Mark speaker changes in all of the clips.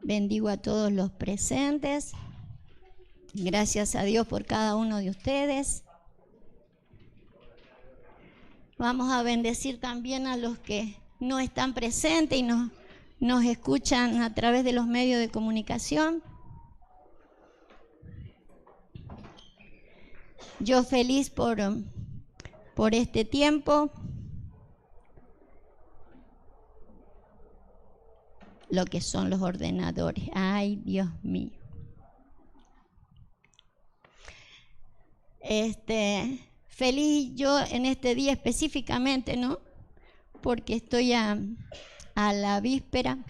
Speaker 1: Bendigo a todos los presentes. Gracias a Dios por cada uno de ustedes. Vamos a bendecir también a los que no están presentes y nos escuchan a través de los medios de comunicación. Yo feliz por este tiempo. Lo que son los ordenadores. Ay, Dios mío. Feliz yo en este día específicamente, ¿no? Porque estoy a la víspera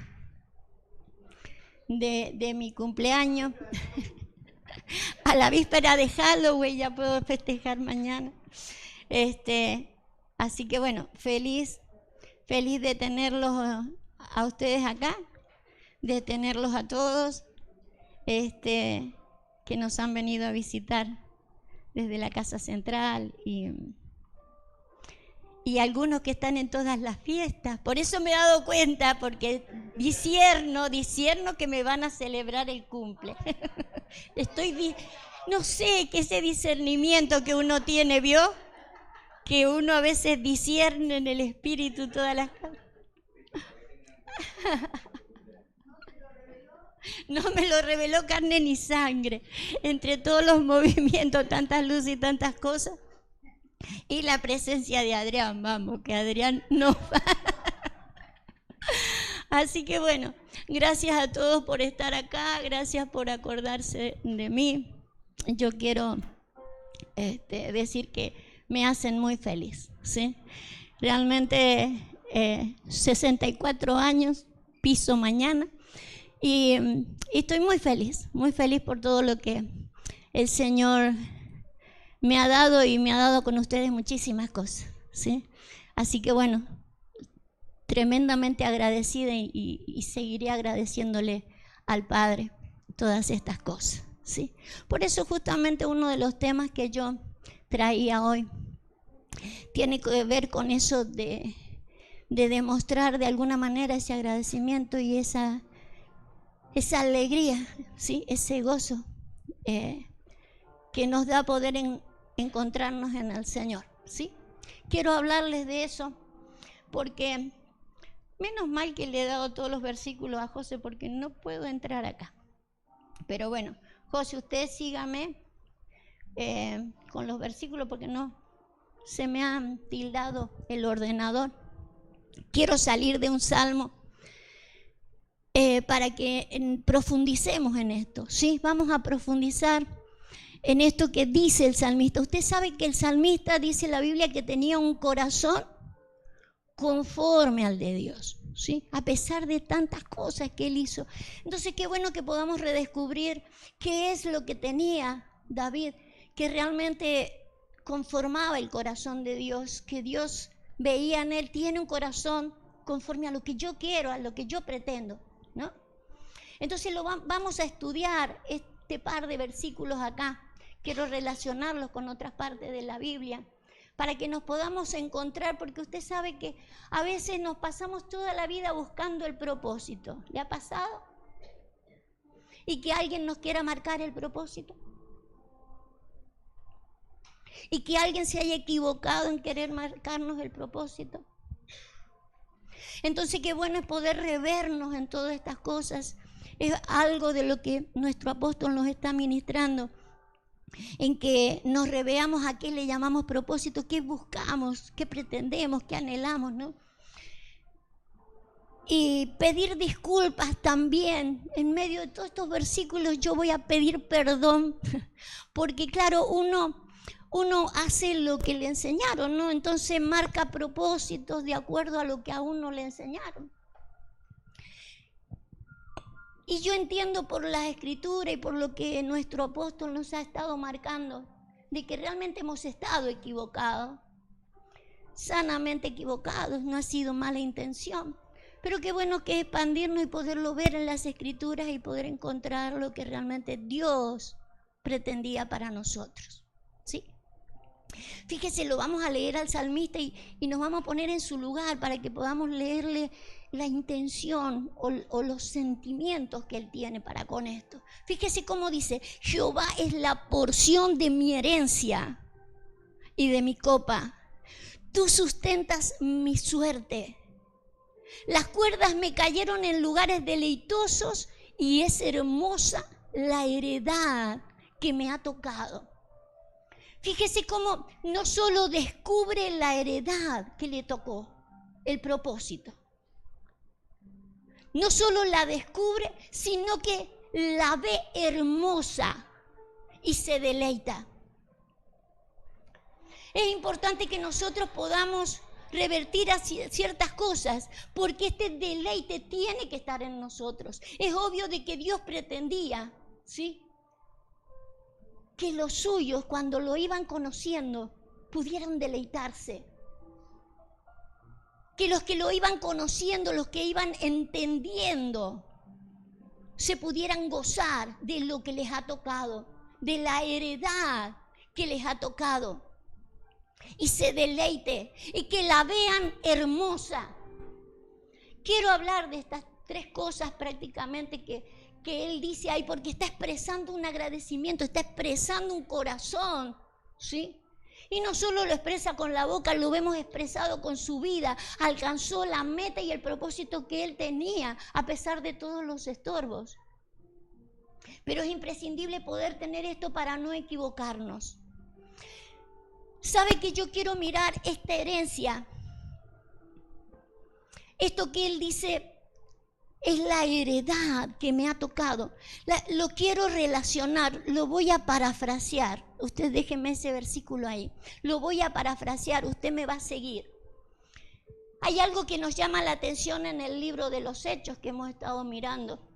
Speaker 1: de mi cumpleaños. A la víspera de Halloween, ya puedo festejar mañana. Así que bueno, feliz de tenerlos a ustedes acá, de tenerlos a todos, que nos han venido a visitar desde la Casa Central y algunos que están en todas las fiestas. Por eso me he dado cuenta, porque discierno que me van a celebrar el cumple. No sé, que ese discernimiento que uno tiene, ¿vio? Que uno a veces discierne en el espíritu todas las cosas. No me lo reveló carne ni sangre. Entre todos los movimientos, tantas luces y tantas cosas. Y la presencia de Adrián, vamos, que Adrián no va. Así que bueno, gracias a todos por estar acá, gracias por acordarse de mí. Yo quiero decir que me hacen muy feliz, ¿sí? Realmente 64 años, piso mañana, y estoy muy feliz por todo lo que el Señor me ha dado, y me ha dado con ustedes muchísimas cosas, ¿sí? Así que bueno, tremendamente agradecida y seguiré agradeciéndole al Padre todas estas cosas, ¿sí? Por eso justamente uno de los temas que yo traía hoy tiene que ver con eso de demostrar de alguna manera ese agradecimiento y esa alegría, ¿sí? Ese gozo que nos da poder encontrarnos en el Señor, ¿sí? Quiero hablarles de eso porque menos mal que le he dado todos los versículos a José, porque no puedo entrar acá. Pero bueno, José, usted sígame con los versículos, porque no se me ha tildado el ordenador. Quiero salir de un salmo para que profundicemos en esto, ¿sí? Vamos a profundizar en esto que dice el salmista. Usted sabe que el salmista, dice la Biblia, que tenía un corazón conforme al de Dios, ¿sí? A pesar de tantas cosas que él hizo. Entonces, qué bueno que podamos redescubrir qué es lo que tenía David, que realmente conformaba el corazón de Dios, que Dios veía en él. Tiene un corazón conforme a lo que yo quiero, a lo que yo pretendo, ¿no? Entonces vamos a estudiar este par de versículos acá. Quiero relacionarlos con otras partes de la Biblia para que nos podamos encontrar, porque usted sabe que a veces nos pasamos toda la vida buscando el propósito. ¿Le ha pasado? Y que alguien nos quiera marcar el propósito. Y que alguien se haya equivocado en querer marcarnos el propósito. Entonces, qué bueno es poder revernos en todas estas cosas. Es algo de lo que nuestro apóstol nos está ministrando, en que nos reveamos a qué le llamamos propósito, qué buscamos, qué pretendemos, qué anhelamos, ¿no? Y pedir disculpas también. En medio de todos estos versículos yo voy a pedir perdón, porque claro, uno hace lo que le enseñaron, ¿no? Entonces marca propósitos de acuerdo a lo que a uno le enseñaron. Y yo entiendo por la Escritura y por lo que nuestro apóstol nos ha estado marcando, de que realmente hemos estado equivocados, sanamente equivocados, no ha sido mala intención. Pero qué bueno que es expandirnos y poderlo ver en las Escrituras y poder encontrar lo que realmente Dios pretendía para nosotros, ¿sí? Fíjese, lo vamos a leer al salmista y nos vamos a poner en su lugar para que podamos leerle la intención o los sentimientos que Él tiene para con esto. Fíjese cómo dice, Jehová es la porción de mi herencia y de mi copa. Tú sustentas mi suerte. Las cuerdas me cayeron en lugares deleitosos y es hermosa la heredad que me ha tocado. Fíjese cómo no solo descubre la heredad que le tocó, el propósito. No solo la descubre, sino que la ve hermosa y se deleita. Es importante que nosotros podamos revertir a ciertas cosas, porque este deleite tiene que estar en nosotros. Es obvio de que Dios pretendía, ¿sí?, que los suyos, cuando lo iban conociendo, pudieran deleitarse. Que los que lo iban conociendo, los que iban entendiendo, se pudieran gozar de lo que les ha tocado, de la heredad que les ha tocado. Y se deleite y que la vean hermosa. Quiero hablar de estas tres cosas prácticamente que Él dice ahí, porque está expresando un agradecimiento, está expresando un corazón, ¿sí? Y no solo lo expresa con la boca, lo vemos expresado con su vida. Alcanzó la meta y el propósito que Él tenía, a pesar de todos los estorbos. Pero es imprescindible poder tener esto para no equivocarnos. ¿Sabe que yo quiero mirar esta herencia? Esto que Él dice es la heredad que me ha tocado. Lo quiero relacionar, lo voy a parafrasear. Usted déjeme ese versículo ahí. Lo voy a parafrasear, usted me va a seguir. Hay algo que nos llama la atención en el libro de los Hechos que hemos estado mirando.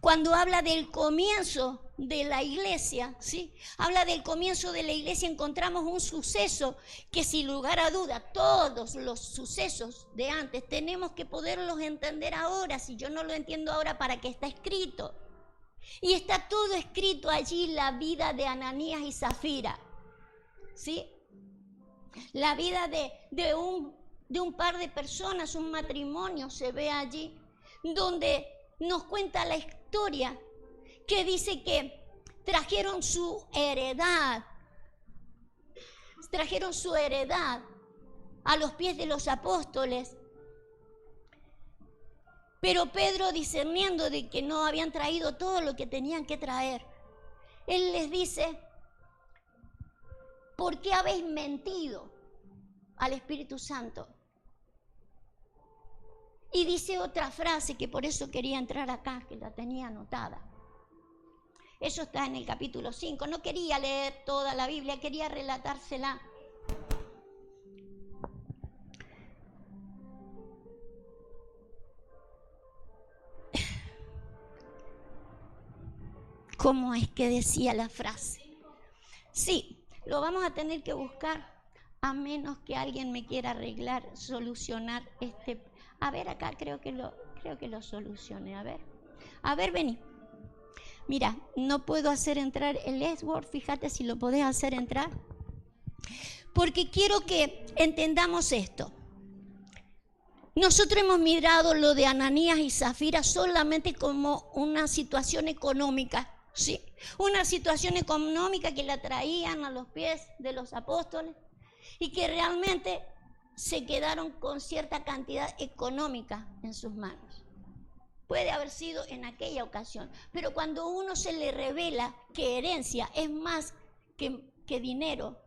Speaker 1: Cuando habla del comienzo de la iglesia, ¿sí? Habla del comienzo de la iglesia, encontramos un suceso que sin lugar a duda, todos los sucesos de antes tenemos que poderlos entender ahora. Si yo no lo entiendo ahora, ¿para qué está escrito? Y está todo escrito allí, la vida de Ananías y Zafira, ¿sí? La vida de un par de personas, un matrimonio se ve allí, donde nos cuenta la historia que dice que trajeron su heredad a los pies de los apóstoles. Pero Pedro, discerniendo de que no habían traído todo lo que tenían que traer, él les dice: ¿por qué habéis mentido al Espíritu Santo? Y dice otra frase que por eso quería entrar acá, que la tenía anotada. Eso está en el capítulo 5. No quería leer toda la Biblia, quería relatársela. ¿Cómo es que decía la frase? Sí, lo vamos a tener que buscar, a menos que alguien me quiera arreglar, solucionar este. A ver, acá creo que lo solucioné. A ver, vení. Mira, no puedo hacer entrar el Edward, fíjate si lo podés hacer entrar. Porque quiero que entendamos esto. Nosotros hemos mirado lo de Ananías y Zafira solamente como una situación económica, ¿sí? Una situación económica que la traían a los pies de los apóstoles y que realmente se quedaron con cierta cantidad económica en sus manos. Puede haber sido en aquella ocasión, pero cuando uno se le revela que herencia es más que dinero,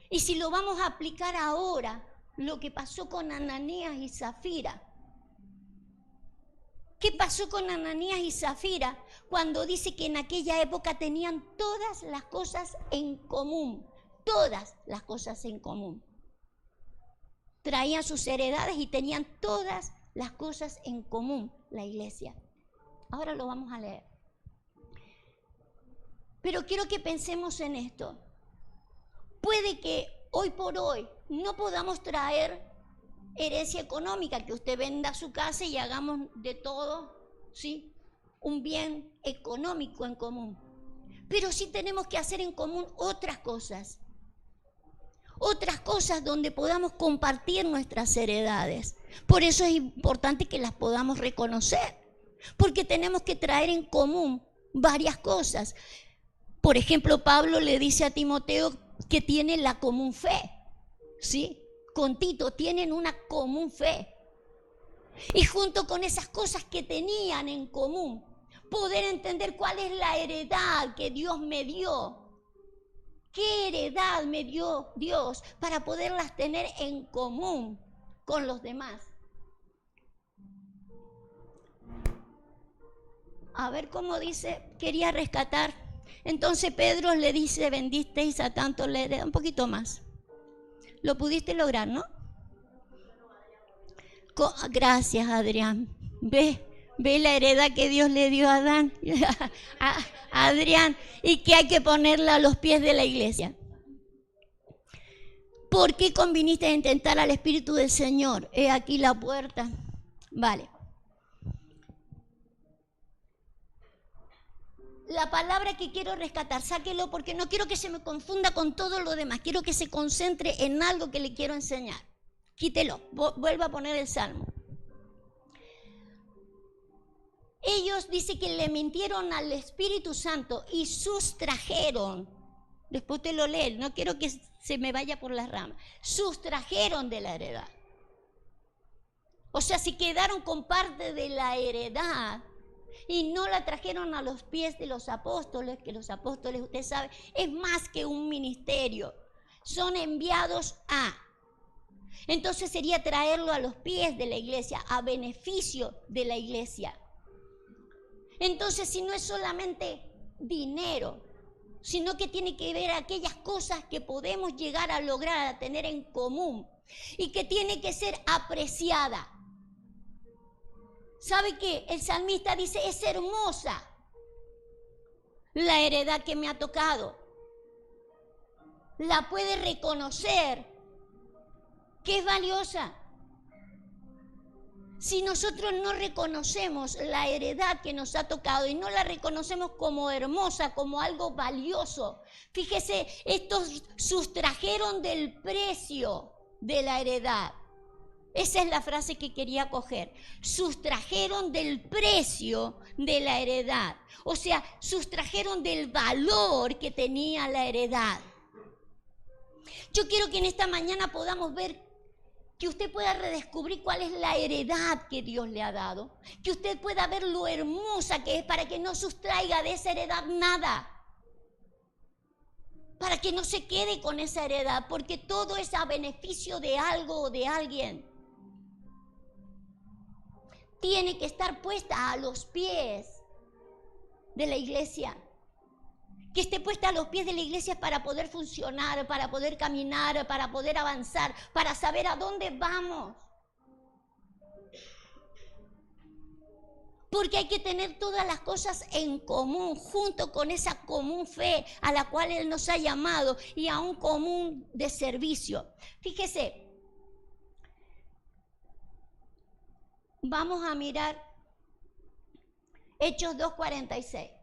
Speaker 1: y si lo vamos a aplicar ahora, lo que pasó con Ananías y Zafira. ¿Qué pasó con Ananías y Zafira cuando dice que en aquella época tenían todas las cosas en común? Todas las cosas en común. Traían sus heredades y tenían todas las cosas en común, la iglesia. Ahora lo vamos a leer. Pero quiero que pensemos en esto. Puede que hoy por hoy no podamos traer herencia económica, que usted venda su casa y hagamos de todo, ¿sí?, un bien económico en común. Pero sí tenemos que hacer en común otras cosas donde podamos compartir nuestras heredades. Por eso es importante que las podamos reconocer, porque tenemos que traer en común varias cosas. Por ejemplo, Pablo le dice a Timoteo que tiene la común fe, ¿sí? Con Tito tienen una común fe. Y junto con esas cosas que tenían en común, poder entender cuál es la heredad que Dios me dio. ¿Qué heredad me dio Dios para poderlas tener en común con los demás? A ver cómo dice, quería rescatar. Entonces Pedro le dice, bendisteis a tanto la heredad. Un poquito más. Lo pudiste lograr, ¿no? Gracias, Adrián. Ve la heredad que Dios le dio a Adán, a Adrián, y que hay que ponerla a los pies de la iglesia. ¿Por qué conviniste a intentar al Espíritu del Señor? He aquí la puerta. Vale. La palabra que quiero rescatar, sáquelo porque no quiero que se me confunda con todo lo demás. Quiero que se concentre en algo que le quiero enseñar. Quítelo, vuelva a poner el Salmo. Ellos dice que le mintieron al Espíritu Santo y sustrajeron. Después te lo lee, no quiero que se me vaya por las ramas. Sustrajeron de la heredad. O sea, si quedaron con parte de la heredad y no la trajeron a los pies de los apóstoles, que los apóstoles, usted sabe, es más que un ministerio. Son enviados a. Entonces sería traerlo a los pies de la iglesia, a beneficio de la iglesia. Entonces, si no es solamente dinero, sino que tiene que ver aquellas cosas que podemos llegar a lograr, a tener en común, y que tiene que ser apreciada. ¿Sabe qué? El salmista dice, es hermosa la heredad que me ha tocado. La puede reconocer, que es valiosa. Si nosotros no reconocemos la heredad que nos ha tocado y no la reconocemos como hermosa, como algo valioso, fíjese, estos sustrajeron del precio de la heredad. Esa es la frase que quería coger. Sustrajeron del precio de la heredad. O sea, sustrajeron del valor que tenía la heredad. Yo quiero que en esta mañana podamos ver, que usted pueda redescubrir cuál es la heredad que Dios le ha dado. Que usted pueda ver lo hermosa que es, para que no sustraiga de esa heredad nada. Para que no se quede con esa heredad, porque todo es a beneficio de algo o de alguien. Tiene que estar puesta a los pies de la iglesia. Que esté puesta a los pies de la iglesia para poder funcionar, para poder caminar, para poder avanzar, para saber a dónde vamos. Porque hay que tener todas las cosas en común, junto con esa común fe a la cual Él nos ha llamado y a un común de servicio. Fíjese, vamos a mirar Hechos 2:46.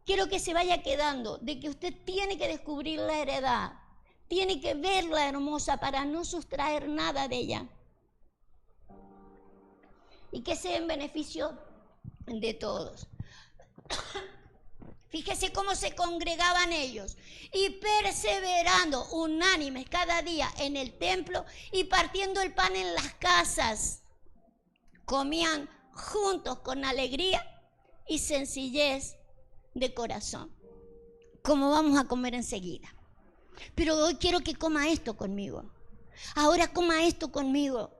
Speaker 1: Quiero que se vaya quedando de que usted tiene que descubrir la heredad, tiene que verla hermosa para no sustraer nada de ella. Y que sea en beneficio de todos. Fíjese cómo se congregaban ellos y perseverando unánimes cada día en el templo y partiendo el pan en las casas. Comían juntos con alegría y sencillez de corazón, como vamos a comer enseguida. Pero hoy quiero que coma esto conmigo. Ahora coma esto conmigo.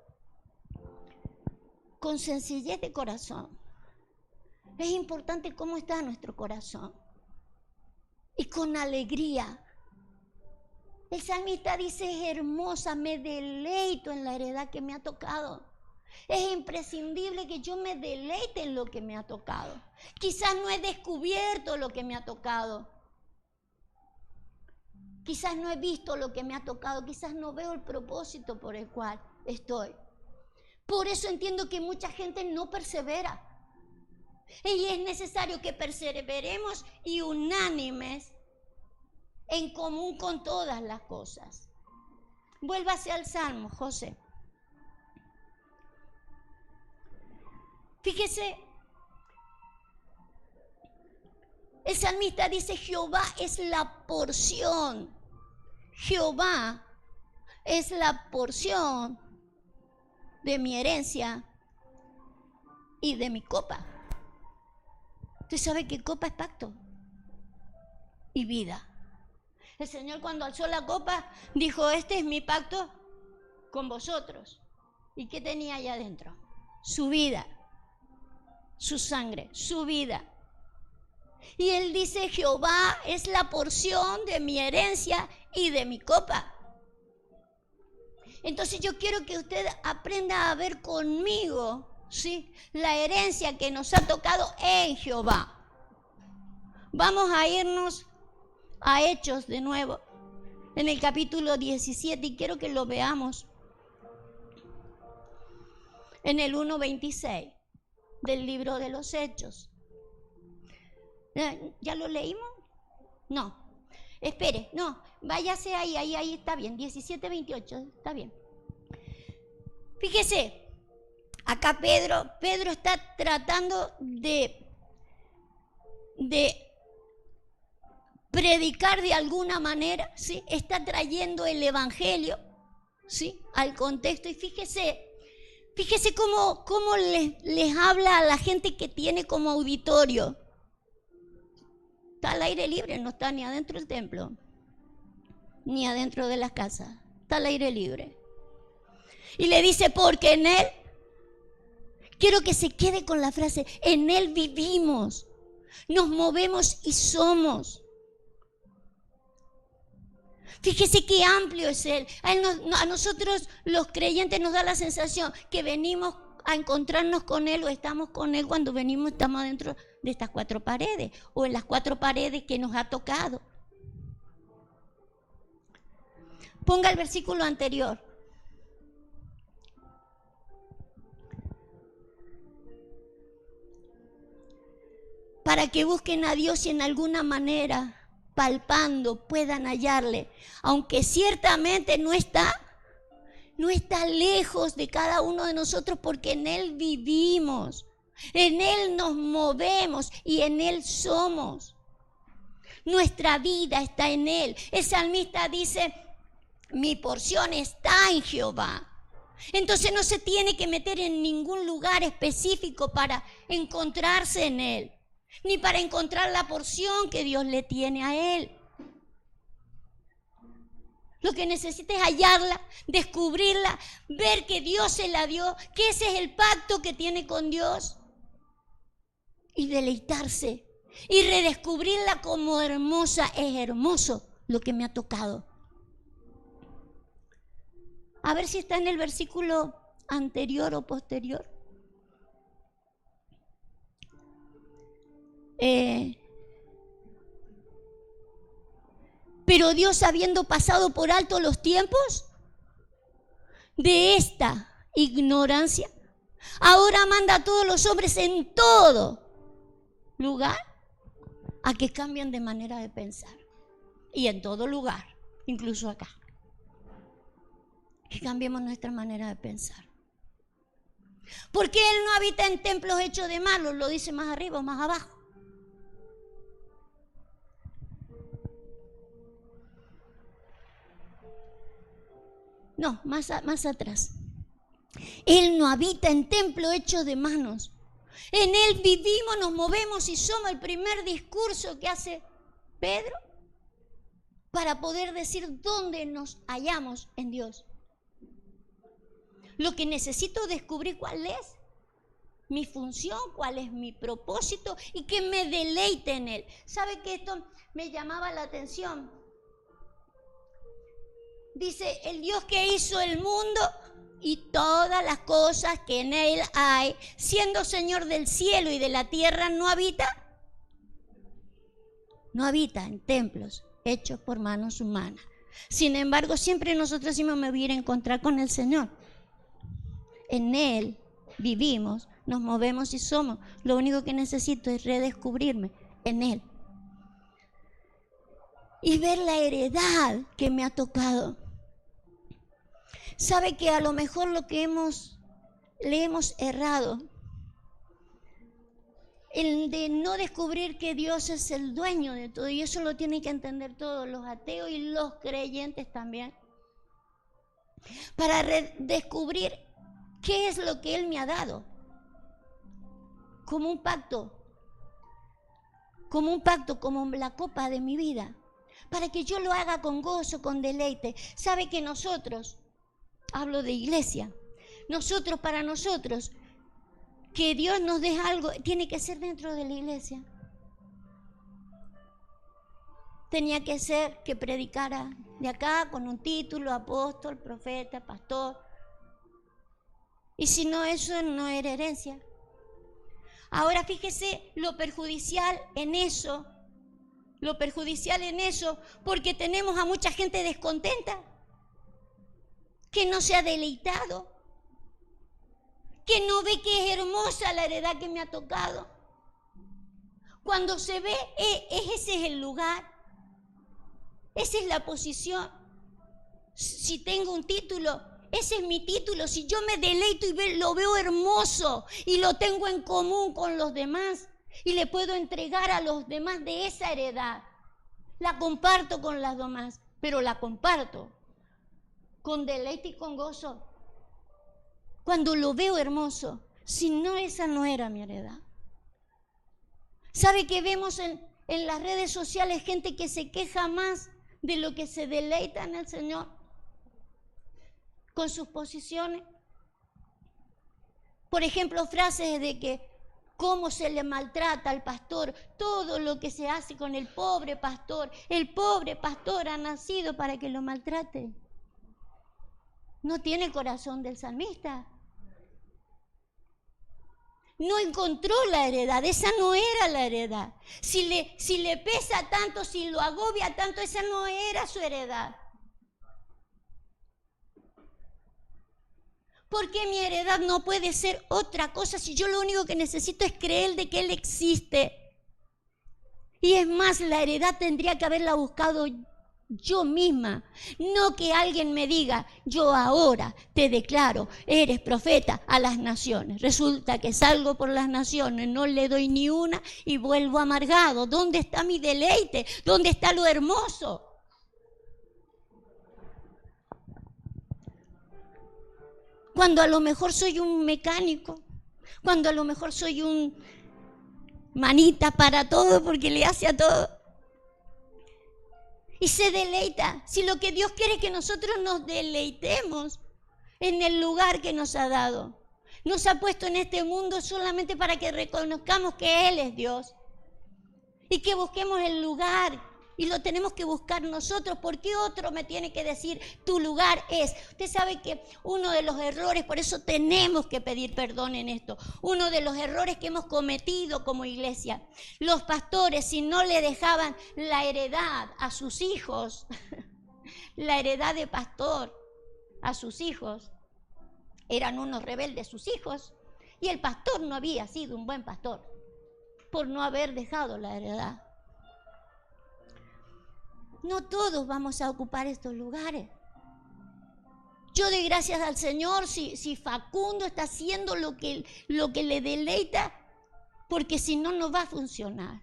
Speaker 1: Con sencillez de corazón. Es importante cómo está nuestro corazón. Y con alegría. El salmista dice, es hermosa, me deleito en la heredad que me ha tocado. Es imprescindible que yo me deleite en lo que me ha tocado. Quizás no he descubierto lo que me ha tocado. Quizás no he visto lo que me ha tocado. Quizás no veo el propósito por el cual estoy. Por eso entiendo que mucha gente no persevera. Y es necesario que perseveremos y unánimes en común con todas las cosas. Vuélvase al Salmo, José. Fíjese, el salmista dice, Jehová es la porción. Jehová es la porción de mi herencia y de mi copa. Usted sabe que copa es pacto y vida. El Señor cuando alzó la copa dijo, este es mi pacto con vosotros. ¿Y qué tenía allá adentro? Su vida, su sangre, su vida. Y Él dice, Jehová es la porción de mi herencia y de mi copa. Entonces yo quiero que usted aprenda a ver conmigo, ¿sí?, la herencia que nos ha tocado en Jehová. Vamos a irnos a Hechos de nuevo, en el capítulo 17, y quiero que lo veamos. En el 1:26 del libro de los Hechos. ¿Ya lo leímos? No. Espere, no. Váyase ahí está bien. 17:28, está bien. Fíjese, acá Pedro está tratando de predicar de alguna manera, ¿sí? Está trayendo el evangelio, ¿sí?, al contexto. Y fíjese cómo les habla a la gente que tiene como auditorio. Está al aire libre, no está ni adentro del templo, ni adentro de las casas. Está al aire libre. Y le dice, porque en Él, quiero que se quede con la frase, en Él vivimos, nos movemos y somos. Fíjese qué amplio es Él. A nosotros los creyentes nos da la sensación que venimos a encontrarnos con Él o estamos con Él cuando venimos, estamos dentro de estas 4 paredes o en las 4 paredes que nos ha tocado. Ponga el versículo anterior. Para que busquen a Dios y en alguna manera, palpando, puedan hallarle, aunque ciertamente no está lejos de cada uno de nosotros, porque en Él vivimos, en Él nos movemos y en Él somos. Nuestra vida está en Él. El salmista dice, mi porción está en Jehová. Entonces no se tiene que meter en ningún lugar específico para encontrarse en Él, ni para encontrar la porción que Dios le tiene a Él. Lo que necesita es hallarla, descubrirla, ver que Dios se la dio, que ese es el pacto que tiene con Dios, y deleitarse y redescubrirla como hermosa. Es hermoso lo que me ha tocado. A ver si está en el versículo anterior o posterior. Pero Dios, habiendo pasado por alto los tiempos de esta ignorancia, ahora manda a todos los hombres en todo lugar a que cambien de manera de pensar. Y en todo lugar, incluso acá, que cambiemos nuestra manera de pensar. Porque Él no habita en templos hechos de manos, lo dice más arriba o más abajo. No, más atrás. Él no habita en templo hecho de manos. En Él vivimos, nos movemos y somos. El primer discurso que hace Pedro para poder decir dónde nos hallamos en Dios. Lo que necesito descubrir cuál es mi función, cuál es mi propósito y que me deleite en Él. ¿Sabe que esto me llamaba la atención? Dice, el Dios que hizo el mundo y todas las cosas que en Él hay, siendo Señor del cielo y de la tierra, no habita en templos hechos por manos humanas. Sin embargo, siempre nosotros decimos, me voy a ir a encontrar con el Señor. En Él vivimos, nos movemos y somos. Lo único que necesito es redescubrirme en Él. Y ver la heredad que me ha tocado. Sabe que a lo mejor lo que le hemos errado el de no descubrir que Dios es el dueño de todo, y eso lo tienen que entender todos los ateos y los creyentes también, para descubrir qué es lo que Él me ha dado, como un pacto, como la copa de mi vida, para que yo lo haga con gozo, con deleite. Sabe que nosotros, hablo de iglesia, para nosotros, que Dios nos dé algo, tiene que ser dentro de la iglesia. Tenía que ser que predicara de acá con un título, apóstol, profeta, pastor. Y si no, eso no era herencia. Ahora fíjese lo perjudicial en eso, porque tenemos a mucha gente descontenta, que no se ha deleitado, que no ve que es hermosa la heredad que me ha tocado. Cuando se ve, ese es el lugar, esa es la posición. Si tengo un título, ese es mi título. Si yo me deleito y lo veo hermoso y lo tengo en común con los demás y le puedo entregar a los demás de esa heredad, la comparto con las demás, pero la comparto con deleite y con gozo. Cuando lo veo hermoso, si no, esa no era mi heredad. ¿Sabe que vemos en las redes sociales gente que se queja más de lo que se deleita en el Señor con sus posiciones? Por ejemplo, frases de que cómo se le maltrata al pastor, todo lo que se hace con el pobre pastor. El pobre pastor ha nacido para que lo maltrate. No tiene corazón del salmista. No encontró la heredad, esa no era la heredad. Si le pesa tanto, si lo agobia tanto, esa no era su heredad. ¿Por qué mi heredad no puede ser otra cosa si yo lo único que necesito es creer de que Él existe? Y es más, la heredad tendría que haberla buscado yo misma, no que alguien me diga, yo ahora te declaro, eres profeta a las naciones. Resulta que salgo por las naciones, no le doy ni una y vuelvo amargado. ¿Dónde está mi deleite? ¿Dónde está lo hermoso? Cuando a lo mejor soy un mecánico, cuando a lo mejor soy un manita para todo porque le hace a todo. Y se deleita. Si lo que Dios quiere es que nosotros nos deleitemos en el lugar que nos ha dado. Nos ha puesto en este mundo solamente para que reconozcamos que Él es Dios. Y que busquemos el lugar. Y lo tenemos que buscar nosotros. ¿Por qué otro me tiene que decir tu lugar es? Usted sabe que uno de los errores, por eso tenemos que pedir perdón en esto. Uno de los errores que hemos cometido como iglesia. Los pastores, si no le dejaban la heredad a sus hijos, la heredad de pastor a sus hijos, eran unos rebeldes sus hijos. Y el pastor no había sido un buen pastor por no haber dejado la heredad. No todos vamos a ocupar estos lugares. Yo doy gracias al Señor si Facundo está haciendo lo que le deleita, porque si no, no va a funcionar.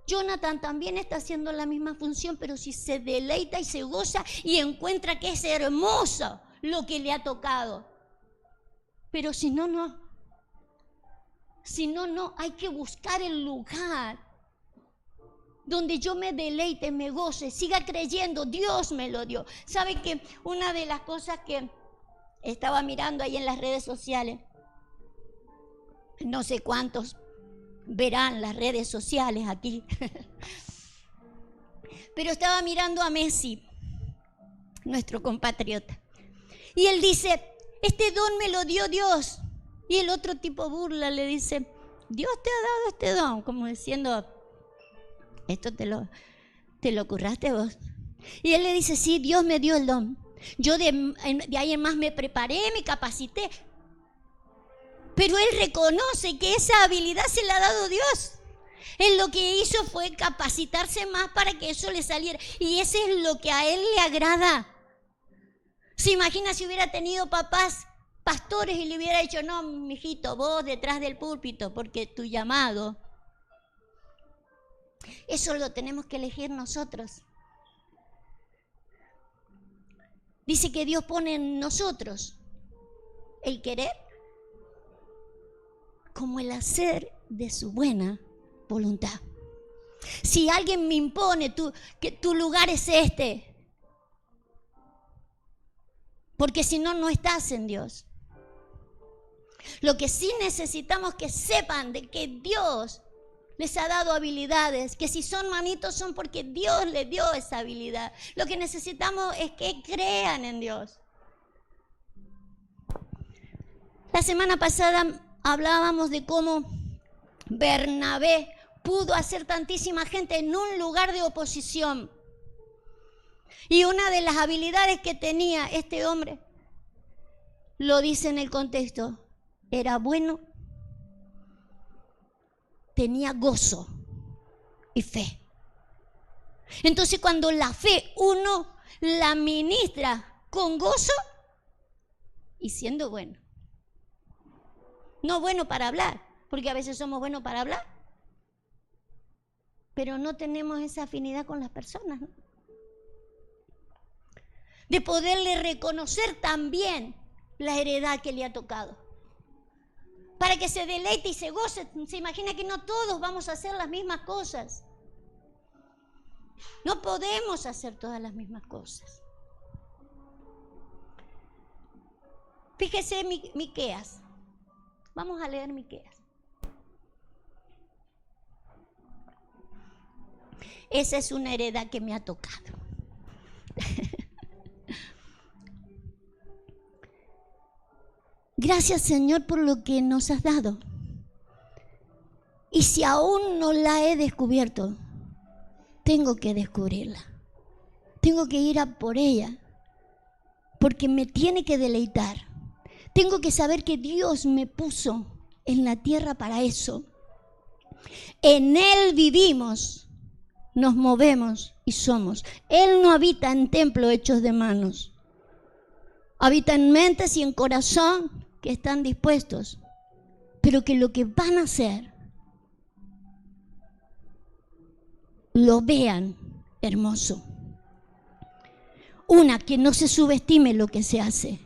Speaker 1: Jonathan también está haciendo la misma función, pero si se deleita y se goza y encuentra que es hermoso lo que le ha tocado. Pero si no, no. Si no, no. Hay que buscar el lugar donde yo me deleite, me goce, siga creyendo, Dios me lo dio. ¿Sabe que una de las cosas que estaba mirando ahí en las redes sociales, no sé cuántos verán las redes sociales aquí, pero estaba mirando a Messi, nuestro compatriota, y él dice, este don me lo dio Dios, y el otro tipo burla, le dice, Dios te ha dado este don, como diciendo, esto te lo curraste vos. Y él le dice, sí, Dios me dio el don. Yo de ahí en más me preparé, me capacité. Pero él reconoce que esa habilidad se la ha dado Dios. Él lo que hizo fue capacitarse más para que eso le saliera. Y eso es lo que a él le agrada. ¿Se imagina si hubiera tenido papás pastores y le hubiera dicho, no, mijito, vos detrás del púlpito, porque tu llamado. Eso lo tenemos que elegir nosotros. Dice que Dios pone en nosotros el querer como el hacer de su buena voluntad. Si alguien me impone que tu lugar es este, porque si no, no estás en Dios. Lo que sí necesitamos que sepan de que Dios les ha dado habilidades, que si son manitos son porque Dios les dio esa habilidad. Lo que necesitamos es que crean en Dios. La semana pasada hablábamos de cómo Bernabé pudo hacer tantísima gente en un lugar de oposición. Y una de las habilidades que tenía este hombre, lo dice en el contexto, era bueno, tenía gozo y fe. Entonces cuando la fe uno la ministra con gozo y siendo bueno. No bueno para hablar, porque a veces somos buenos para hablar, pero no tenemos esa afinidad con las personas, ¿no? De poderle reconocer también la heredad que le ha tocado. Para que se deleite y se goce. Se imagina que no todos vamos a hacer las mismas cosas. No podemos hacer todas las mismas cosas. Fíjese Miqueas. Vamos a leer Miqueas. Esa es una heredad que me ha tocado. Gracias, Señor, por lo que nos has dado. Y si aún no la he descubierto, tengo que descubrirla. Tengo que ir a por ella, porque me tiene que deleitar. Tengo que saber que Dios me puso en la tierra para eso. En Él vivimos, nos movemos y somos. Él no habita en templos hechos de manos. Habita en mentes y en corazón que están dispuestos, pero que lo que van a hacer lo vean hermoso. Una, que no se subestime lo que se hace.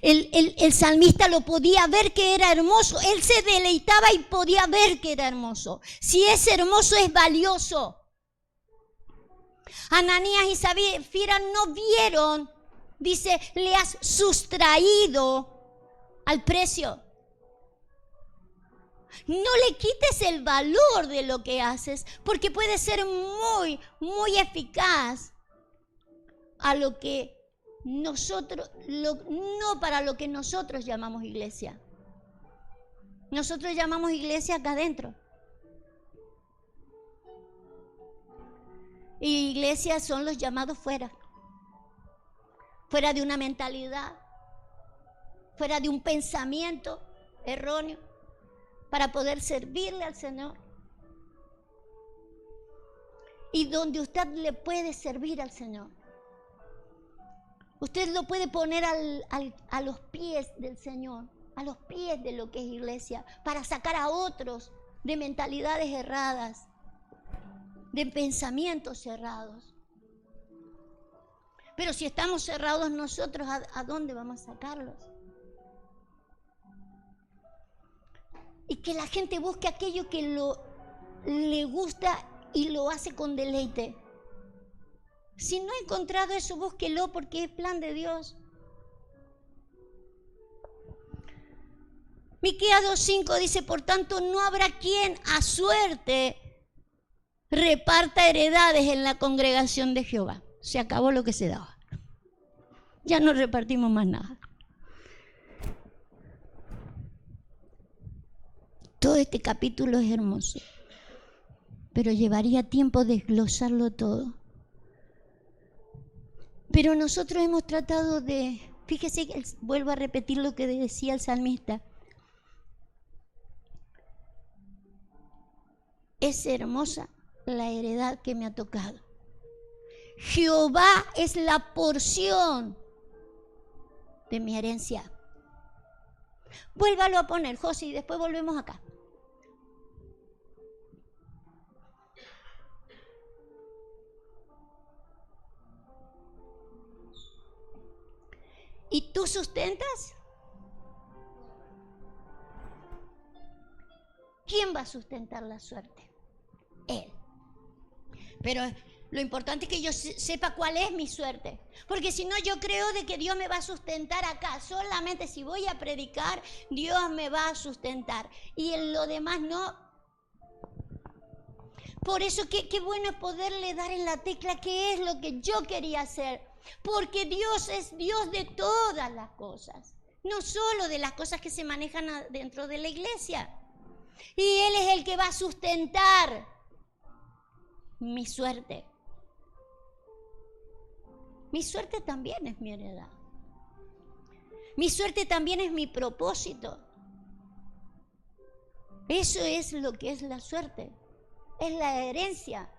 Speaker 1: El salmista lo podía ver que era hermoso. Él se deleitaba y podía ver que era hermoso. Si es hermoso, es valioso. Ananías y Zafira no vieron, dice, le has sustraído al precio. No le quites el valor de lo que haces, porque puede ser muy, muy eficaz a lo que nosotros, no para lo que nosotros llamamos iglesia. Nosotros llamamos iglesia acá adentro. Y iglesias son los llamados fuera. Fuera de una mentalidad, fuera de un pensamiento erróneo, para poder servirle al Señor. Y donde usted le puede servir al Señor. Usted lo puede poner a los pies del Señor, a los pies de lo que es iglesia, para sacar a otros de mentalidades erradas, de pensamientos cerrados. Pero si estamos cerrados nosotros, ¿a dónde vamos a sacarlos? Y que la gente busque aquello que le gusta y lo hace con deleite. Si no ha encontrado eso, búsquelo, porque es plan de Dios. Miqueas 2:5 dice, por tanto, no habrá quien a suerte reparta heredades en la congregación de Jehová. Se acabó lo que se daba. Ya no repartimos más nada. Todo este capítulo es hermoso, pero llevaría tiempo desglosarlo todo. Pero nosotros hemos tratado de, fíjese, vuelvo a repetir lo que decía el salmista. Es hermosa la heredad que me ha tocado. Jehová es la porción de mi herencia. Vuélvalo a poner, José, y después volvemos acá. ¿Y tú sustentas? ¿Quién va a sustentar la suerte? Él. Pero lo importante es que yo sepa cuál es mi suerte. Porque si no, yo creo de que Dios me va a sustentar acá. Solamente si voy a predicar, Dios me va a sustentar. Y en lo demás no. Por eso qué bueno es poderle dar en la tecla qué es lo que yo quería hacer. Porque Dios es Dios de todas las cosas. No solo de las cosas que se manejan dentro de la iglesia. Y Él es el que va a sustentar mi suerte. Mi suerte también es mi heredad. Mi suerte también es mi propósito. Eso es lo que es la suerte. Es la herencia.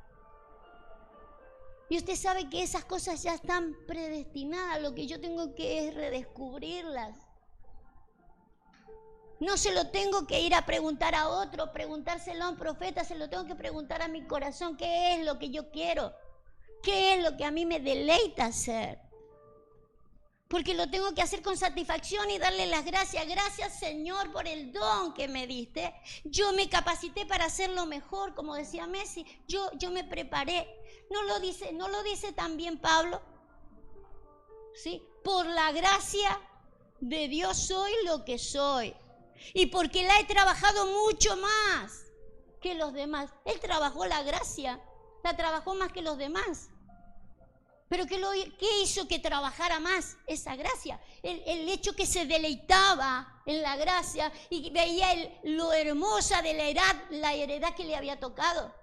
Speaker 1: Y usted sabe que esas cosas ya están predestinadas. Lo que yo tengo que es redescubrirlas. No se lo tengo que ir a preguntar a otro, preguntárselo a un profeta, se lo tengo que preguntar a mi corazón. ¿Qué es lo que yo quiero? ¿Qué es lo que a mí me deleita hacer? Porque lo tengo que hacer con satisfacción y darle las gracias. Gracias, Señor, por el don que me diste. Yo me capacité para hacerlo mejor, como decía Messi. Yo me preparé. ¿No lo dice también Pablo? ¿Sí? Por la gracia de Dios soy lo que soy. Y porque la he trabajado mucho más que los demás. Él trabajó la gracia, la trabajó más que los demás. Pero ¿qué hizo que trabajara más esa gracia? El hecho que se deleitaba en la gracia y veía lo hermosa de la heredad que le había tocado.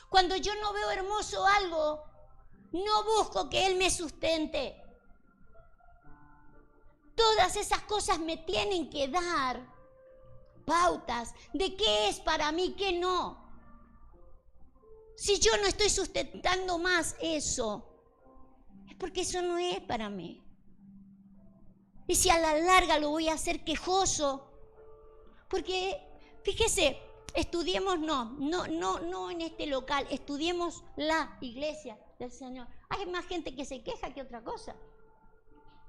Speaker 1: Cuando yo no veo hermoso algo, no busco que Él me sustente. Todas esas cosas me tienen que dar pautas de qué es para mí, qué no. Si yo no estoy sustentando más eso, es porque eso no es para mí. Y si a la larga lo voy a hacer quejoso, porque fíjese, estudiemos no en este local, estudiemos la iglesia del Señor. Hay más gente que se queja que otra cosa.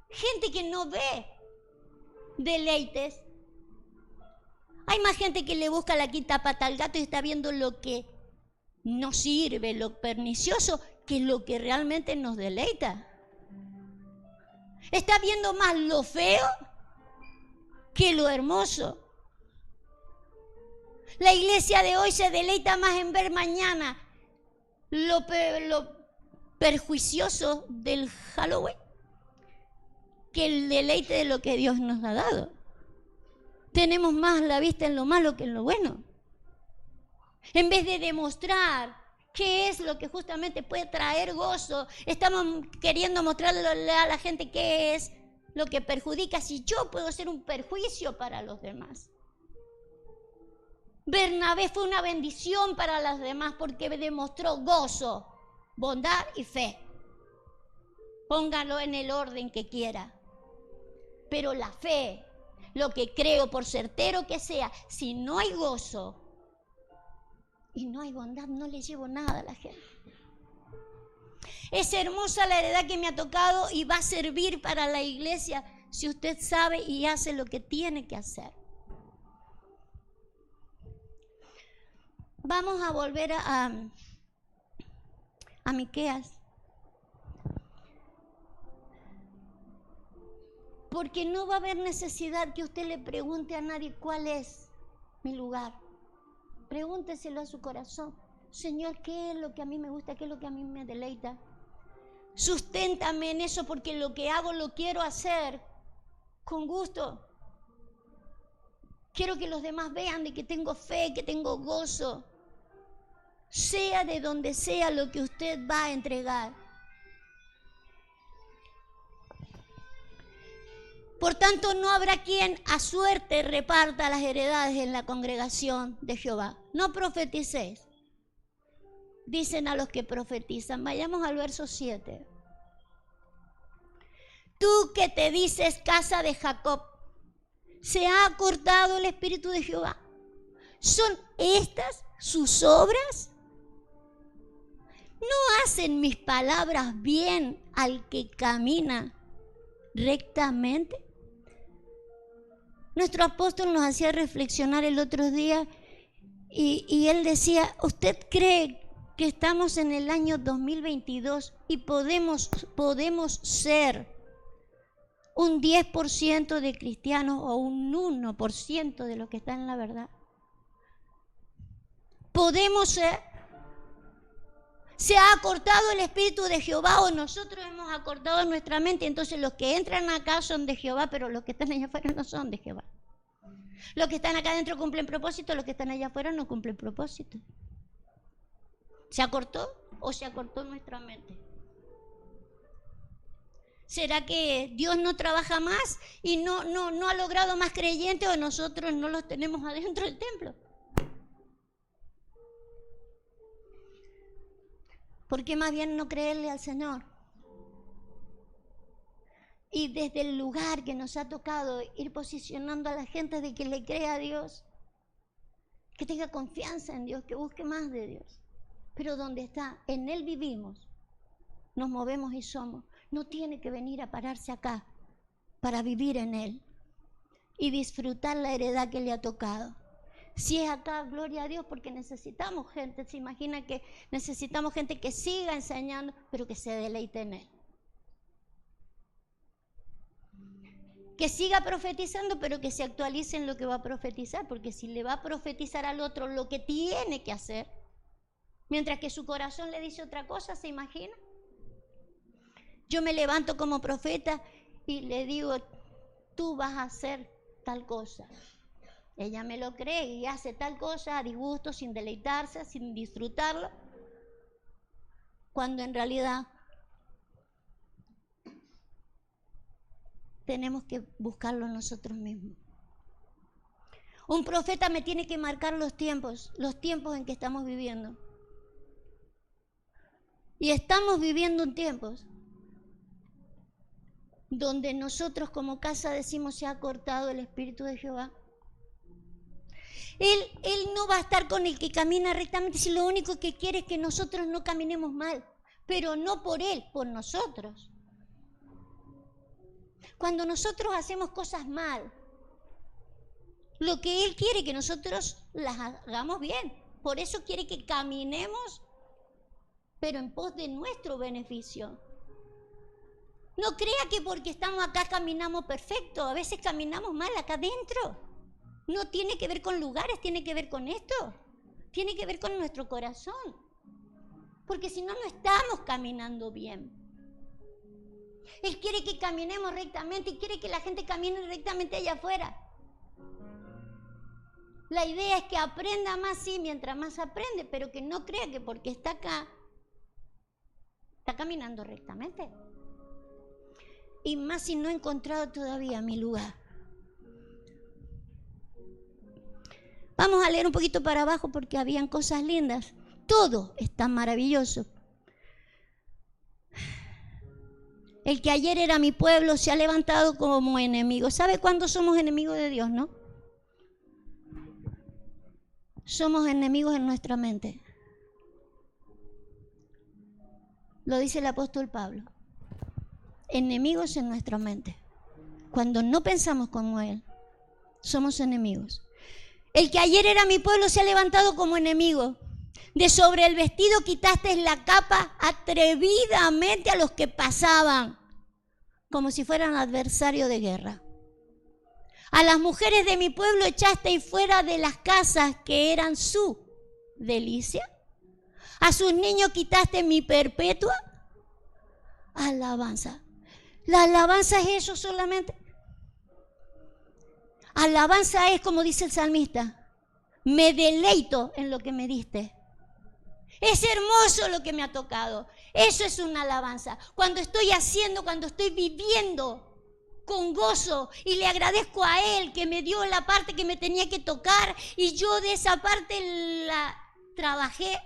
Speaker 1: Gente que no ve deleites. Hay más gente que le busca la quinta pata al gato y está viendo lo que no sirve, lo pernicioso, que lo que realmente nos deleita. Está viendo más lo feo que lo hermoso. La iglesia de hoy se deleita más en ver mañana lo perjuicioso del Halloween que el deleite de lo que Dios nos ha dado. Tenemos más la vista en lo malo que en lo bueno. En vez de demostrar qué es lo que justamente puede traer gozo, estamos queriendo mostrarle a la gente qué es lo que perjudica, si yo puedo ser un perjuicio para los demás. Bernabé fue una bendición para los demás porque demostró gozo, bondad y fe. Póngalo en el orden que quiera. Pero la fe, lo que creo por certero que sea, si no hay gozo y no hay bondad, no le llevo nada a la gente. Es hermosa la heredad que me ha tocado y va a servir para la iglesia si usted sabe y hace lo que tiene que hacer. Vamos a volver a Miqueas. Porque no va a haber necesidad que usted le pregunte a nadie cuál es mi lugar. Pregúnteselo a su corazón. Señor, ¿qué es lo que a mí me gusta? ¿Qué es lo que a mí me deleita? Susténtame en eso porque lo que hago lo quiero hacer con gusto. Quiero que los demás vean de que tengo fe, que tengo gozo. Sea de donde sea lo que usted va a entregar. Por tanto, no habrá quien a suerte reparta las heredades en la congregación de Jehová. No profeticéis. Dicen a los que profetizan. Vayamos al verso 7. Tú que te dices casa de Jacob, ¿Se ha acortado el Espíritu de Jehová? ¿Son estas sus obras? ¿No hacen mis palabras bien al que camina rectamente? Nuestro apóstol nos hacía reflexionar el otro día y él decía, ¿usted cree que estamos en el año 2022 y podemos ser un 10% de cristianos o un 1% de los que están en la verdad? ¿Podemos ser? ¿Se ha acortado el Espíritu de Jehová o nosotros hemos acortado nuestra mente? Entonces los que entran acá son de Jehová, pero los que están allá afuera no son de Jehová. Los que están acá adentro cumplen propósito, los que están allá afuera no cumplen propósito. ¿Se acortó o se acortó nuestra mente? ¿Será que Dios no trabaja más y no ha logrado más creyentes o nosotros no los tenemos adentro del templo? ¿Por qué más bien no creerle al Señor? Y desde el lugar que nos ha tocado ir posicionando a la gente de que le crea a Dios, que tenga confianza en Dios, que busque más de Dios. Pero donde está, en Él vivimos, nos movemos y somos. No tiene que venir a pararse acá para vivir en Él y disfrutar la heredad que le ha tocado. Si es acá, gloria a Dios, porque necesitamos gente. Se imagina que necesitamos gente que siga enseñando, pero que se deleite en Él. Que siga profetizando, pero que se actualice en lo que va a profetizar, porque si le va a profetizar al otro lo que tiene que hacer, mientras que su corazón le dice otra cosa, ¿se imagina? Yo me levanto como profeta y le digo, tú vas a hacer tal cosa. Ella me lo cree y hace tal cosa a disgusto, sin deleitarse, sin disfrutarlo, cuando en realidad tenemos que buscarlo nosotros mismos. Un profeta me tiene que marcar los tiempos en que estamos viviendo. Y estamos viviendo en tiempos donde nosotros como casa decimos se ha cortado el Espíritu de Jehová. Él no va a estar con el que camina rectamente si lo único que quiere es que nosotros no caminemos mal, pero no por Él, por nosotros. Cuando nosotros hacemos cosas mal, lo que Él quiere es que nosotros las hagamos bien. Por eso quiere que caminemos, pero en pos de nuestro beneficio. No crea que porque estamos acá caminamos perfecto, a veces caminamos mal acá adentro. No tiene que ver con lugares, tiene que ver con esto. Tiene que ver con nuestro corazón. Porque si no, no estamos caminando bien. Él quiere que caminemos rectamente y quiere que la gente camine rectamente allá afuera. La idea es que aprenda más, sí, mientras más aprende, pero que no crea que porque está acá, está caminando rectamente. Y más si no he encontrado todavía mi lugar. Vamos a leer un poquito para abajo porque habían cosas lindas. Todo está maravilloso. El que ayer era mi pueblo se ha levantado como enemigo. ¿Sabe cuándo somos enemigos de Dios, no? Somos enemigos en nuestra mente. Lo dice el apóstol Pablo. Enemigos en nuestra mente. Cuando no pensamos como Él, somos enemigos. El que ayer era mi pueblo se ha levantado como enemigo. De sobre el vestido quitaste la capa atrevidamente a los que pasaban, como si fueran adversarios de guerra. A las mujeres de mi pueblo echaste fuera de las casas que eran su delicia. A sus niños quitaste mi perpetua alabanza. ¿La alabanza es eso solamente? Alabanza es, como dice el salmista, me deleito en lo que me diste. Es hermoso lo que me ha tocado. Eso es una alabanza. Cuando estoy haciendo, cuando estoy viviendo con gozo y le agradezco a Él que me dio la parte que me tenía que tocar y yo de esa parte la trabajé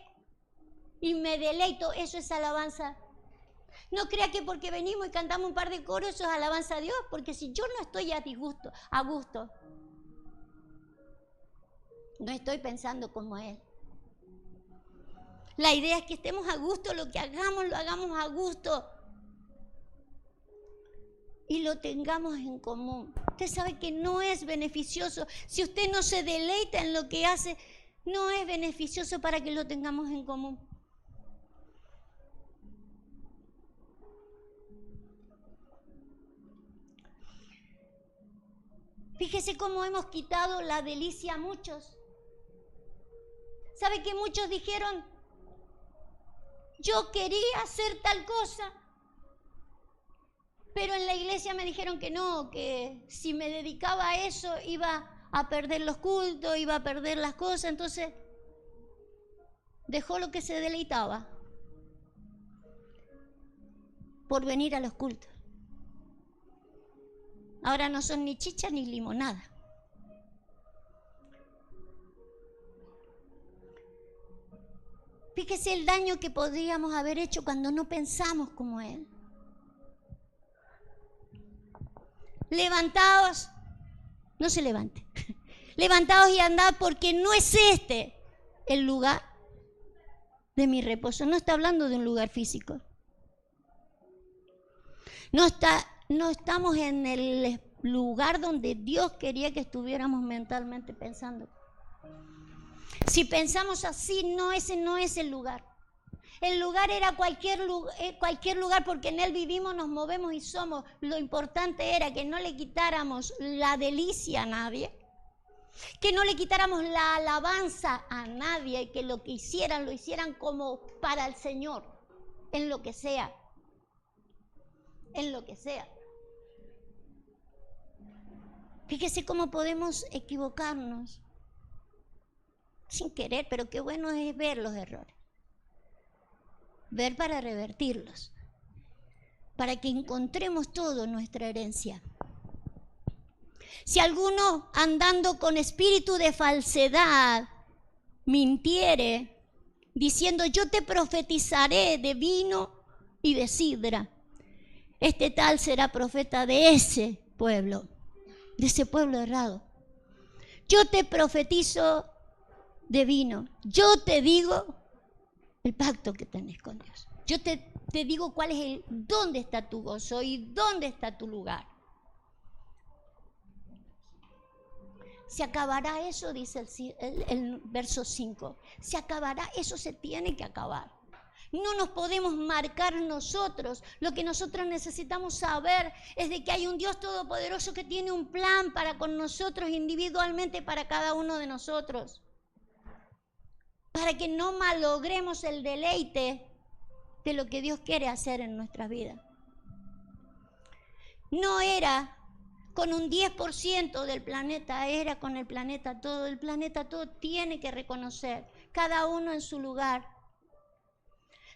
Speaker 1: y me deleito, eso es alabanza. No crea que porque venimos y cantamos un par de coros eso es alabanza a Dios, porque si yo no estoy a disgusto, a gusto, No estoy pensando como Él. La idea es que estemos a gusto, lo que hagamos, lo hagamos a gusto. Y lo tengamos en común. Usted sabe que no es beneficioso. Si usted no se deleita en lo que hace, no es beneficioso para que lo tengamos en común. Fíjese cómo hemos quitado la delicia a muchos. ¿Sabe que muchos dijeron, yo quería hacer tal cosa? Pero en la iglesia me dijeron que no, que si me dedicaba a eso iba a perder los cultos, iba a perder las cosas. Entonces dejó lo que se deleitaba por venir a los cultos. Ahora no son ni chicha ni limonada. Fíjese el daño que podríamos haber hecho cuando no pensamos como Él. Levantaos, no se levante. Levantaos y andad, porque no es este el lugar de mi reposo. No está hablando de un lugar físico. No estamos en el lugar donde Dios quería que estuviéramos mentalmente pensando. Si pensamos así, ese no es el lugar. El lugar era cualquier lugar, porque en Él vivimos, nos movemos y somos. Lo importante era que no le quitáramos la delicia a nadie, que no le quitáramos la alabanza a nadie, que lo hicieran como para el Señor, en lo que sea. En lo que sea. Fíjese cómo podemos equivocarnos sin querer, pero qué bueno es ver los errores. Ver para revertirlos, para que encontremos todo nuestra herencia. Si alguno andando con espíritu de falsedad mintiere, diciendo yo te profetizaré de vino y de sidra, este tal será profeta de ese pueblo errado. Yo te profetizo de vino, yo te digo el pacto que tenés con Dios. Yo te digo dónde está tu gozo y dónde está tu lugar. Se acabará eso, dice el verso 5. Se acabará, eso se tiene que acabar. No nos podemos marcar nosotros. Lo que nosotros necesitamos saber es de que hay un Dios todopoderoso que tiene un plan para con nosotros individualmente, para cada uno de nosotros. Para que no malogremos el deleite de lo que Dios quiere hacer en nuestras vidas. No era con un 10% del planeta, era con el planeta todo. El planeta todo tiene que reconocer, cada uno en su lugar.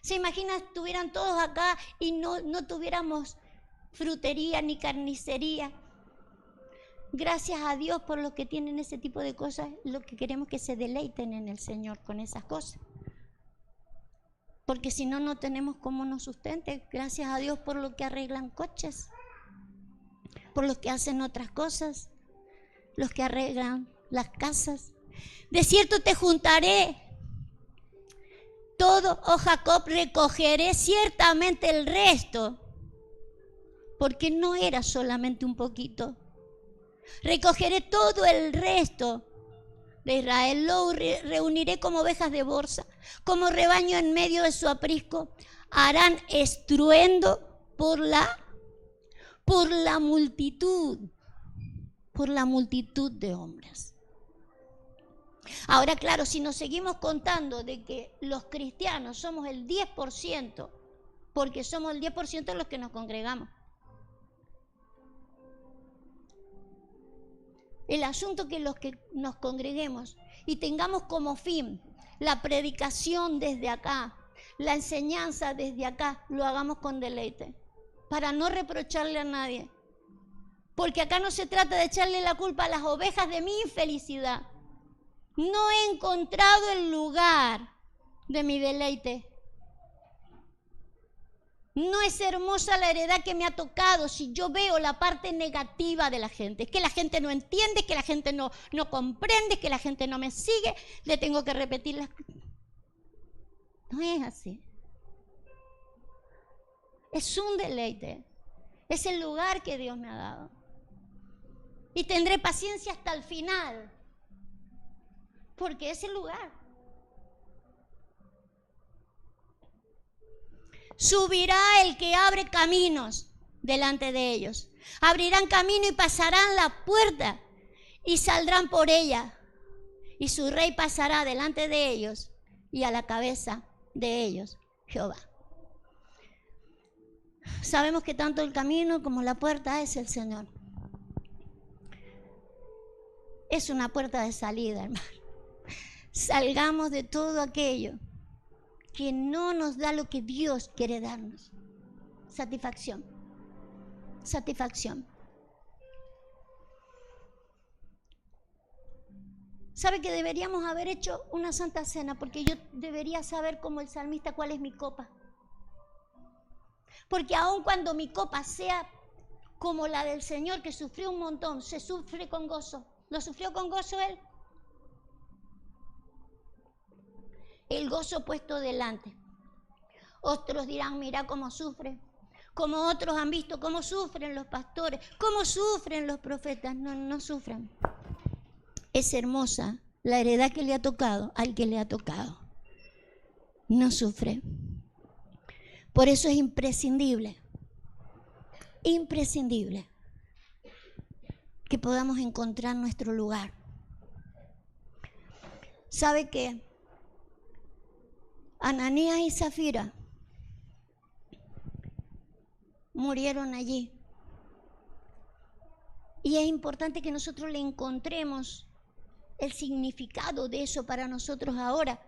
Speaker 1: ¿Se imagina estuvieran todos acá y no tuviéramos frutería ni carnicería? Gracias a Dios por los que tienen ese tipo de cosas, lo que queremos es que se deleiten en el Señor con esas cosas. Porque si no, no tenemos cómo nos sustente. Gracias a Dios por los que arreglan coches, por los que hacen otras cosas, los que arreglan las casas. De cierto te juntaré todo, oh Jacob, recogeré ciertamente el resto, porque no era solamente un poquito. Recogeré todo el resto de Israel, lo reuniré como ovejas de borsa, como rebaño en medio de su aprisco. Harán estruendo por la multitud de hombres. Ahora, claro, si nos seguimos contando de que los cristianos somos el 10%, porque somos el 10% de los que nos congregamos. El asunto que los que nos congreguemos y tengamos como fin la predicación desde acá, la enseñanza desde acá, lo hagamos con deleite, para no reprocharle a nadie. Porque acá no se trata de echarle la culpa a las ovejas de mi infelicidad. No he encontrado el lugar de mi deleite. No es hermosa la heredad que me ha tocado si yo veo la parte negativa de la gente. Es que la gente no entiende, que la gente no comprende, que la gente no me sigue. Le tengo que repetir las cosas. No es así. Es un deleite. Es el lugar que Dios me ha dado. Y tendré paciencia hasta el final. Porque es el lugar. Subirá el que abre caminos delante de ellos. Abrirán camino y pasarán la puerta y saldrán por ella. Y su rey pasará delante de ellos y a la cabeza de ellos, Jehová. Sabemos que tanto el camino como la puerta es el Señor. Es una puerta de salida, hermano. Salgamos de todo aquello que no nos da lo que Dios quiere darnos. Satisfacción. Satisfacción. ¿Sabe que deberíamos haber hecho una santa cena? Porque yo debería saber como el salmista cuál es mi copa. Porque aun cuando mi copa sea como la del Señor, que sufrió un montón, se sufre con gozo. ¿Lo sufrió con gozo Él? El gozo puesto delante. Otros dirán, mira cómo sufre. Como otros han visto cómo sufren los pastores, cómo sufren los profetas. No, no sufran. Es hermosa la heredad que le ha tocado al que le ha tocado. No sufre. Por eso es imprescindible que podamos encontrar nuestro lugar. ¿Sabe qué? Ananías y Zafira murieron allí. Y es importante que nosotros le encontremos el significado de eso para nosotros ahora.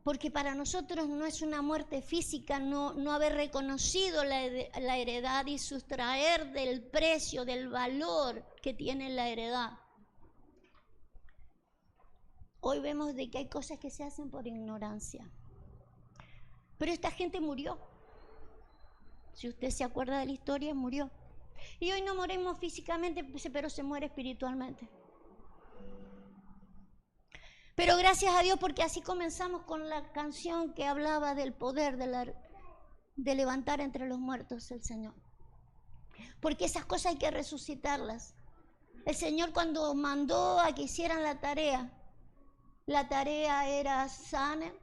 Speaker 1: Porque para nosotros no es una muerte física no haber reconocido la heredad y sustraer del precio, del valor que tiene la heredad. Hoy vemos de que hay cosas que se hacen por ignorancia. Pero esta gente murió. Si usted se acuerda de la historia, murió. Y hoy no morimos físicamente, pero se muere espiritualmente. Pero gracias a Dios, porque así comenzamos con la canción que hablaba del poder de levantar entre los muertos el Señor. Porque esas cosas hay que resucitarlas. El Señor cuando mandó a que hicieran la tarea era sanen,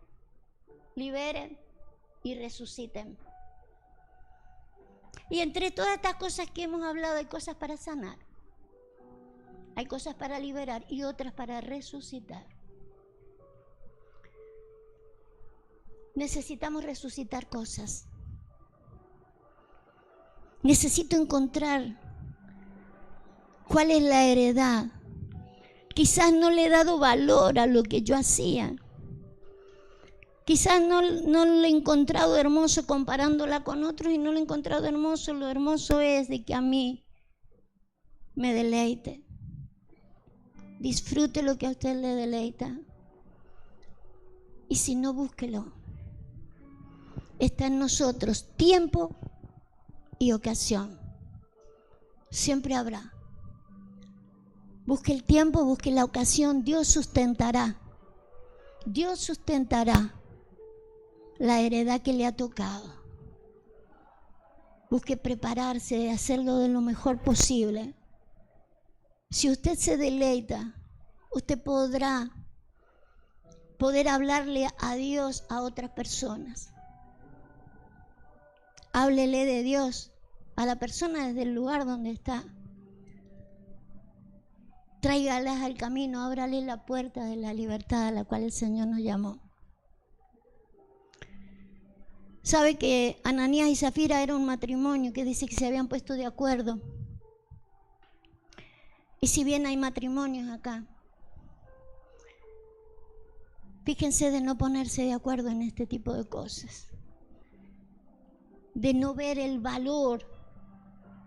Speaker 1: liberen y resuciten. Y entre todas estas cosas que hemos hablado, hay cosas para sanar, hay cosas para liberar y otras para resucitar. Necesitamos resucitar cosas. Necesito encontrar cuál es la heredad. Quizás no le he dado valor a lo que yo hacía. Quizás no lo he encontrado hermoso comparándola con otros y no lo he encontrado hermoso. Lo hermoso es de que a mí me deleite. Disfrute lo que a usted le deleita. Y si no, búsquelo. Está en nosotros tiempo y ocasión. Siempre habrá. Busque el tiempo, busque la ocasión. Dios sustentará. Dios sustentará la heredad que le ha tocado. Busque prepararse, hacerlo de lo mejor posible. Si usted se deleita, usted podrá poder hablarle a Dios a otras personas. Háblele de Dios a la persona desde el lugar donde está. Tráigalas al camino, ábrale la puerta de la libertad a la cual el Señor nos llamó. Sabe que Ananías y Zafira era un matrimonio que dice que se habían puesto de acuerdo. Y si bien hay matrimonios acá, fíjense de no ponerse de acuerdo en este tipo de cosas. De no ver el valor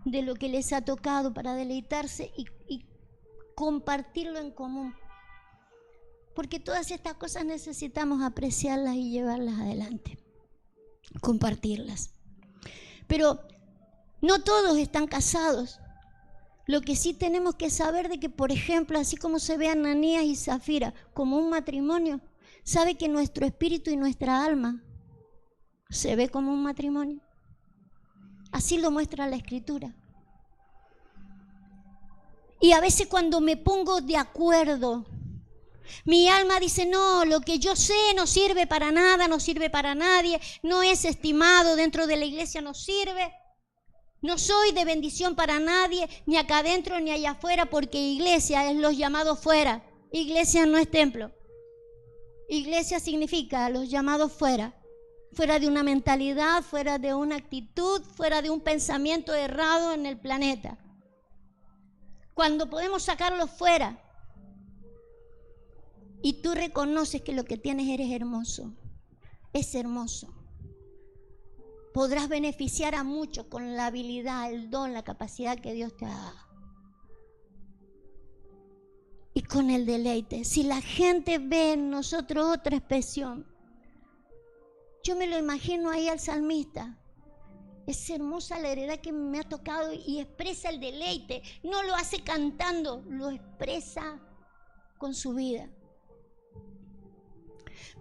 Speaker 1: de lo que les ha tocado para deleitarse y compartirlo en común. Porque todas estas cosas necesitamos apreciarlas y llevarlas adelante. compartirlas. Pero no todos están casados. Lo que sí tenemos que saber de que, por ejemplo, así como se ve Ananías y Zafira como un matrimonio, sabe que nuestro espíritu y nuestra alma se ve como un matrimonio. Así lo muestra la Escritura. Y a veces cuando me pongo de acuerdo, mi alma dice, no, lo que yo sé no sirve para nada, no sirve para nadie, no es estimado dentro de la iglesia, no sirve. No soy de bendición para nadie, ni acá adentro ni allá afuera, porque iglesia es los llamados fuera. Iglesia no es templo. Iglesia significa los llamados fuera. Fuera de una mentalidad, fuera de una actitud, fuera de un pensamiento errado en el planeta. Cuando podemos sacarlos fuera y tú reconoces que lo que tienes eres hermoso, es hermoso. Podrás beneficiar a muchos con la habilidad, el don, la capacidad que Dios te ha dado. Y con el deleite. Si la gente ve en nosotros otra expresión, yo me lo imagino ahí al salmista. Es hermosa la heredad que me ha tocado y expresa el deleite. No lo hace cantando, lo expresa con su vida.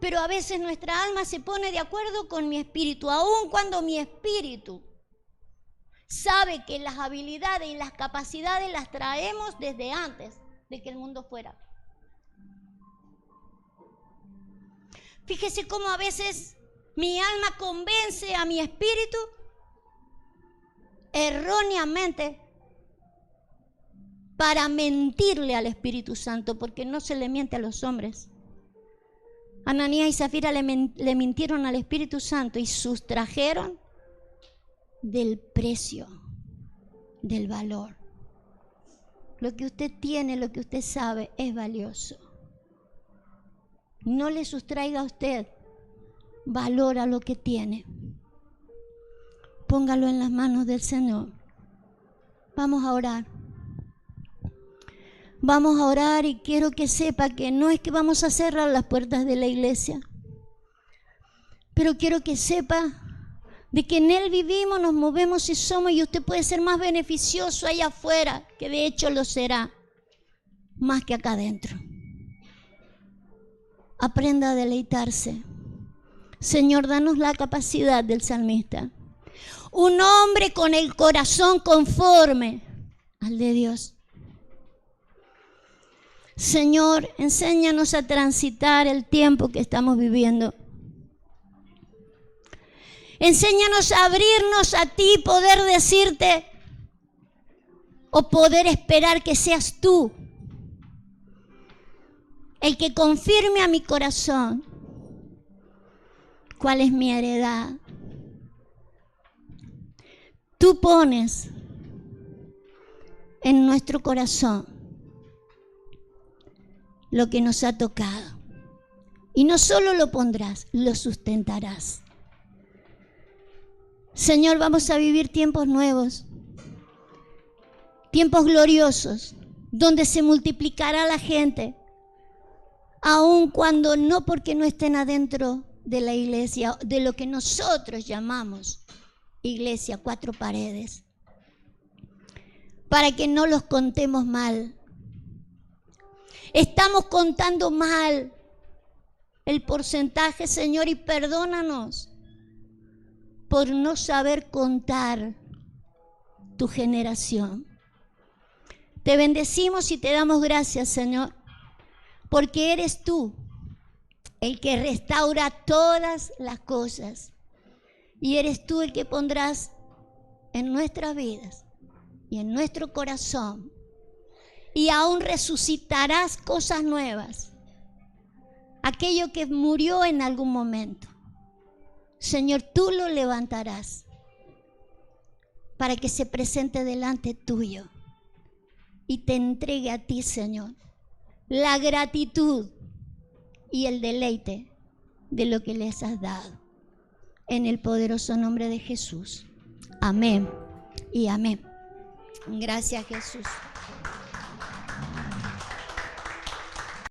Speaker 1: Pero a veces nuestra alma se pone de acuerdo con mi espíritu, aun cuando mi espíritu sabe que las habilidades y las capacidades las traemos desde antes de que el mundo fuera. Fíjese cómo a veces mi alma convence a mi espíritu erróneamente para mentirle al Espíritu Santo, porque no se le miente a los hombres. Ananías y Zafira le mintieron al Espíritu Santo y sustrajeron del precio, del valor. Lo que usted tiene, lo que usted sabe, es valioso. No le sustraiga a usted valor a lo que tiene. Póngalo en las manos del Señor. Vamos a orar. Vamos a orar y quiero que sepa que no es que vamos a cerrar las puertas de la iglesia, pero quiero que sepa de que en Él vivimos, nos movemos y somos, y usted puede ser más beneficioso allá afuera, que de hecho lo será, más que acá adentro. Aprenda a deleitarse. Señor, danos la capacidad del salmista. Un hombre con el corazón conforme al de Dios. Señor, enséñanos a transitar el tiempo que estamos viviendo. Enséñanos a abrirnos a ti, poder decirte o poder esperar que seas tú el que confirme a mi corazón cuál es mi heredad. Tú pones en nuestro corazón lo que nos ha tocado. Y no solo lo pondrás, lo sustentarás. Señor, vamos a vivir tiempos nuevos, tiempos gloriosos, donde se multiplicará la gente, aun cuando no porque no estén adentro de la iglesia, de lo que nosotros llamamos iglesia, cuatro paredes, para que no los contemos mal. Estamos contando mal el porcentaje, Señor, y perdónanos por no saber contar tu generación. Te bendecimos y te damos gracias, Señor, porque eres tú el que restaura todas las cosas y eres tú el que pondrás en nuestras vidas y en nuestro corazón. Y aún resucitarás cosas nuevas. Aquello que murió en algún momento. Señor, tú lo levantarás para que se presente delante tuyo y te entregue a ti, Señor, la gratitud y el deleite de lo que les has dado. En el poderoso nombre de Jesús. Amén y amén. Gracias, Jesús.